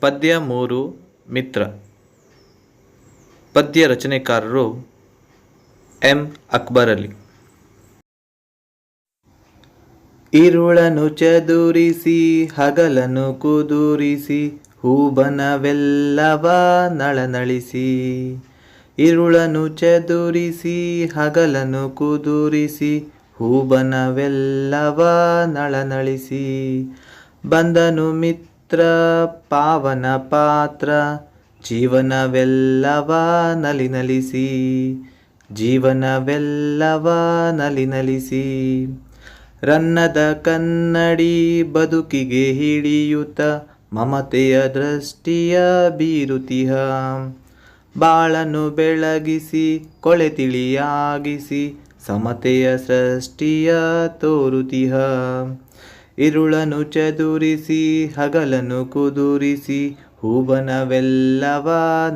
ಪದ್ಯ 3 ಮಿತ್ರ. ಪದ್ಯ ರಚನೆಕಾರರು ಎಂ ಅಕ್ಬರ್ ಅಲಿ. ಇರುಳನು ಚದುರಿಸಿ ಹಗಲನು ಕುದುರಿಸಿ ಹೂಬನವೆಲ್ಲವ ನಳನಳಿಸಿ. ಇರುಳನು ಚದುರಿಸಿ ಹಗಲನು ಕುದುರಿಸಿ ಹೂಬನವೆಲ್ಲವ ನಳನಳಿಸಿ. ಬಂದನು ಮಿತ್ರ ಪಾವನ ಪಾತ್ರ ಜೀವನವೆಲ್ಲವ ನಲಿನಲಿಸಿ. ಜೀವನವೆಲ್ಲವ ನಲಿನಲಿಸಿ. ರನ್ನದ ಕನ್ನಡಿ ಬದುಕಿಗೆ ಹಿಡಿಯುತ್ತ ಮಮತೆಯ ದೃಷ್ಟಿಯ ಬೀರುತಿಹ. ಬಾಳನು ಬೆಳಗಿಸಿ ಕೊಳೆ ತಿಳಿಯಾಗಿಸಿ ಸಮತೆಯ ಸೃಷ್ಟಿಯ ತೋರುತಿಹ. ಇರುಳನು ಚದುರಿಸಿ ಹಗಲನು ಕುದುರಿಸಿ ಹೂಬನವೆಲ್ಲವ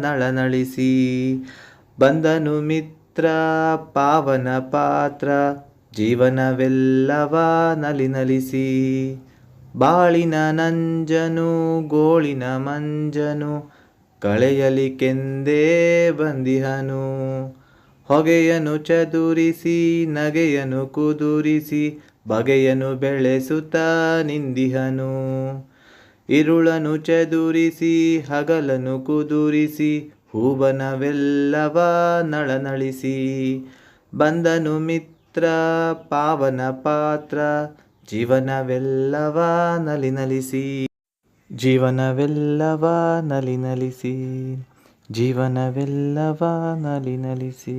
ನಳನಳಿಸಿ. ಬಂದನು ಮಿತ್ರ ಪಾವನ ಪಾತ್ರ ಜೀವನವೆಲ್ಲವ ನಲಿನಲಿಸಿ. ಬಾಳಿನ ನಂಜನು ಗೋಳಿನ ಮಂಜನು ಕಳೆಯಲಿಕೆಂದೇ ಬಂದಿಹನು. ಹೊಗೆಯನು ಚದುರಿಸಿ ನಗೆಯನು ಕುದುರಿಸಿ ಬಗೆಯನು ಬೆಳೆಸುತ್ತ ನಿಂದಿಹನು. ಇರುಳನು ಚದುರಿಸಿ ಹಗಲನು ಕುದುರಿಸಿ ಹೂಬನವೆಲ್ಲವ ನಳನಳಿಸಿ. ಬಂದನು ಮಿತ್ರ ಪಾವನ ಪಾತ್ರ ಜೀವನವೆಲ್ಲವ ನಲಿನಲಿಸಿ. ಜೀವನವೆಲ್ಲವ ನಲಿನಲಿಸಿ. ಜೀವನವೆಲ್ಲವ ನಲಿನಲಿಸಿ.